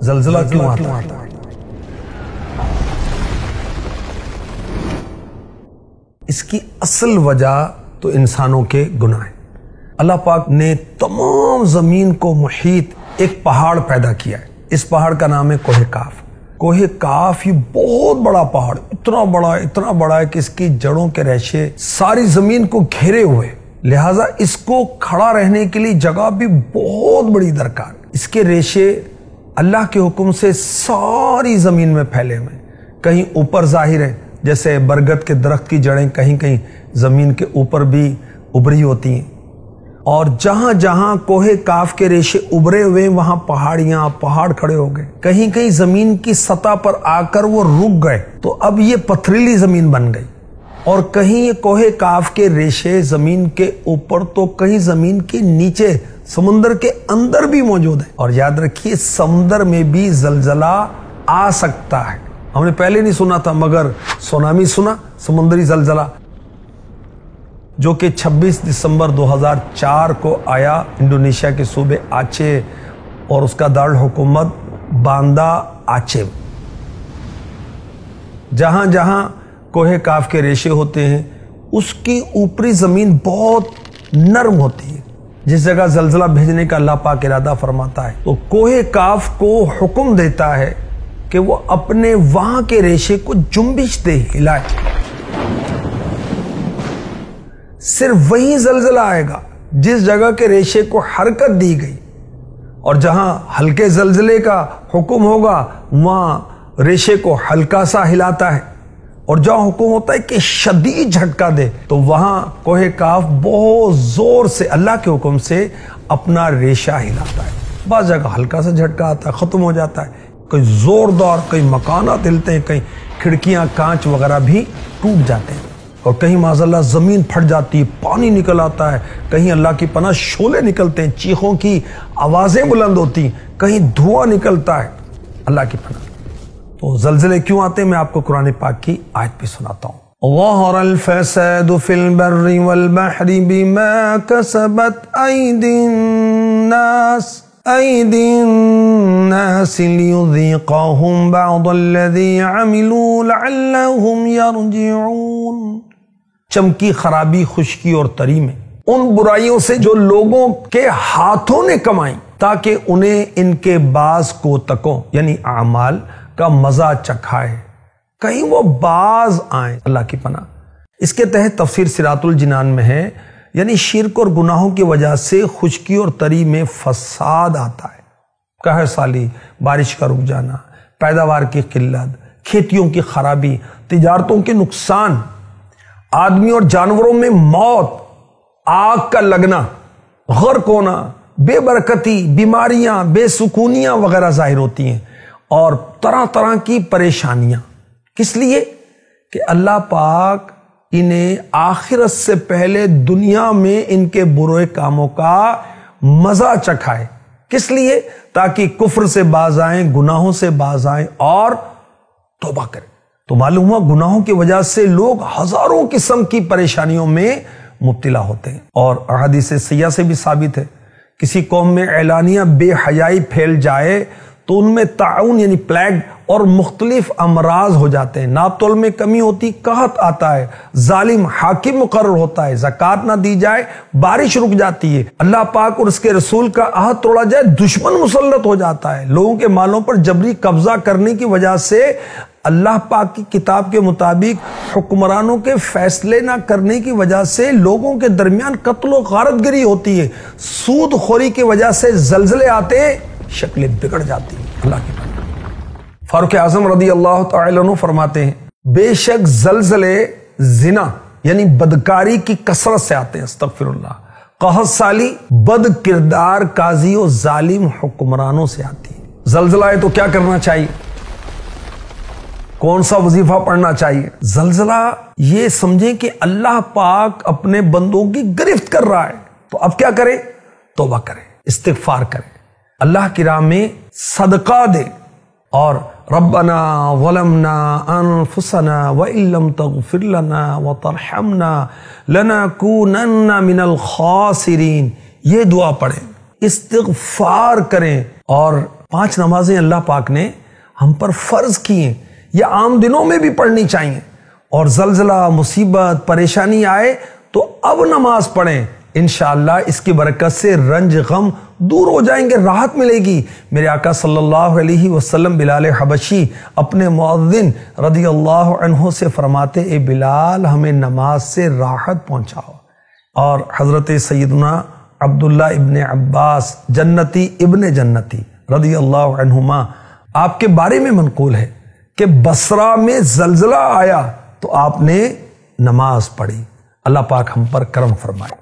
زلزلہ کیوں آتا ہے؟ اس کی اصل وجہ تو انسانوں کے گناہ ہیں۔ اللہ پاک نے تمام زمین کو محیط ایک پہاڑ پیدا کیا ہے۔ اس پہاڑ کا نام ہے کوہ کاف۔ کوہ کاف یہ بہت بڑا پہاڑ، اتنا بڑا ہے کہ اس کی جڑوں کے ریشے ساری زمین کو گھیرے ہوئے، لہٰذا اس کو کھڑا رہنے کے لیے جگہ بھی بہت بڑی درکار۔ اس کے ریشے اللہ کے حکم سے ساری زمین میں پھیلے ہوئے، کہیں اوپر ظاہر ہے، جیسے برگد کے درخت کی جڑیں کہیں کہیں زمین کے اوپر بھی ابھری ہوتی ہیں، اور جہاں جہاں کوہ کاف کے ریشے ابھرے ہوئے وہاں پہاڑ کھڑے ہو گئے، کہیں کہیں زمین کی سطح پر آ کر وہ رک گئے تو اب یہ پتھریلی زمین بن گئی، اور کہیں یہ کوہ کاف کے ریشے زمین کے اوپر تو کہیں زمین کے نیچے سمندر کے اندر بھی موجود ہیں۔ اور یاد رکھیے سمندر میں بھی زلزلہ آ سکتا ہے، ہم نے پہلے نہیں سنا تھا مگر سونامی سنا، سمندری زلزلہ جو کہ 26 دسمبر 2004 کو آیا انڈونیشیا کے صوبے آچے اور اس کا دارالحکومت باندا آچے۔ جہاں جہاں کوہ کاف کے ریشے ہوتے ہیں اس کی اوپری زمین بہت نرم ہوتی ہے، جس جگہ زلزلہ بھیجنے کا اللہ پاک ارادہ فرماتا ہے تو کوہ کاف کو حکم دیتا ہے کہ وہ اپنے وہاں کے ریشے کو جنبش دے، ہلائے۔ صرف وہی زلزلہ آئے گا جس جگہ کے ریشے کو حرکت دی گئی، اور جہاں ہلکے زلزلے کا حکم ہوگا وہاں ریشے کو ہلکا سا ہلاتا ہے، اور جہاں حکم ہوتا ہے کہ شدید جھٹکا دے تو وہاں کوہ کاف بہت زور سے اللہ کے حکم سے اپنا ریشہ ہلاتا ہے۔ بعض جگہ ہلکا سا جھٹکا آتا ہے، ختم ہو جاتا ہے، کئی زوردار، کئی مکانات ہلتے ہیں، کئی کھڑکیاں کانچ وغیرہ بھی ٹوٹ جاتے ہیں، اور کہیں معاذ اللہ زمین پھٹ جاتی ہے، پانی نکل آتا ہے، کہیں اللہ کی پناہ شعلے نکلتے ہیں، چیخوں کی آوازیں بلند ہوتی ہیں، کہیں دھواں نکلتا ہے، اللہ کی پناہ۔ تو زلزلے کیوں آتے ہیں میں آپ کو قرآن پاک کی آیت بھی سناتا ہوں۔ ظہر الفساد فی البر والبحر بما کسبت ایدی الناس لیذیقہم بعض الذی عملوا لعلہم یرجعون۔ چمکی، خرابی، خشکی اور تری میں ان برائیوں سے جو لوگوں کے ہاتھوں نے کمائیں تاکہ انہیں ان کے بعض کو تکوں یعنی اعمال کا مزہ چکھائے، کہیں وہ باز آئیں، اللہ کی پناہ۔ اس کے تحت تفسیر صراط الجنان میں ہے، یعنی شرک اور گناہوں کی وجہ سے خشکی اور تری میں فساد آتا ہے، قحط سالی، بارش کا رک جانا، پیداوار کی قلت، کھیتیوں کی خرابی، تجارتوں کے نقصان، آدمی اور جانوروں میں موت، آگ کا لگنا، غرق ہونا، بے برکتی، بیماریاں، بے سکونیاں وغیرہ ظاہر ہوتی ہیں، اور طرح طرح کی پریشانیاں۔ کس لیے؟ کہ اللہ پاک انہیں آخرت سے پہلے دنیا میں ان کے برے کاموں کا مزہ چکھائے۔ کس لیے؟ تاکہ کفر سے باز آئیں، گناہوں سے باز آئیں اور توبہ کریں۔ تو معلوم ہوا گناہوں کی وجہ سے لوگ ہزاروں قسم کی پریشانیوں میں مبتلا ہوتے ہیں، اور احادیث سیاح سے بھی ثابت ہے کسی قوم میں اعلانیہ بے حیائی پھیل جائے تو ان میں طاعون یعنی پلیگ اور مختلف امراض ہو جاتے ہیں، ناپ تول میں کمی ہوتی، قحط آتا ہے، ظالم حاکم مقرر ہوتا ہے، زکوٰۃ نہ دی جائے بارش رک جاتی ہے، اللہ پاک اور اس کے رسول کا عہد توڑا جائے دشمن مسلط ہو جاتا ہے، لوگوں کے مالوں پر جبری قبضہ کرنے کی وجہ سے اللہ پاک کی کتاب کے مطابق حکمرانوں کے فیصلے نہ کرنے کی وجہ سے لوگوں کے درمیان قتل و غارت گری ہوتی ہے، سود خوری کی وجہ سے زلزلے آتے ہیں، شکلیں بگڑ جاتی ہیں، اللہ کی پناہ۔ فاروق اعظم رضی اللہ تعالی عنہ فرماتے ہیں بے شک زلزلے زنا یعنی بدکاری کی کثرت سے آتے ہیں، استغفر اللہ، قحط سالی بد کردار قاضی و ظالم حکمرانوں سے آتی ہے۔ زلزلہ ہے تو کیا کرنا چاہیے؟ کون سا وظیفہ پڑھنا چاہیے؟ زلزلہ یہ سمجھیں کہ اللہ پاک اپنے بندوں کی گرفت کر رہا ہے، تو اب کیا کرے؟ توبہ کرے، استغفار کرے، اللہ کی راہ میں صدقہ دے، اور ربنا ظلمنا انفسنا وان لم تغفر لنا وترحمنا لنکونن من الخاسرین، یہ دعا پڑھیں، استغفار کریں اور 5 نمازیں اللہ پاک نے ہم پر فرض کی ہیں، یہ عام دنوں میں بھی پڑھنی چاہیے، اور زلزلہ، مصیبت، پریشانی آئے تو اب نماز پڑھیں، انشاءاللہ اس کی برکت سے رنج غم دور ہو جائیں گے، راحت ملے گی۔ میرے آقا صلی اللہ علیہ وسلم بلال حبشی اپنے مؤذن رضی اللہ عنہ سے فرماتے، اے بلال ہمیں نماز سے راحت پہنچاؤ۔ اور حضرت سیدنا عبداللہ ابن عباس جنتی ابن جنتی رضی اللہ عنہما، آپ کے بارے میں منقول ہے کہ بصرہ میں زلزلہ آیا تو آپ نے نماز پڑھی۔ اللہ پاک ہم پر کرم فرمائے۔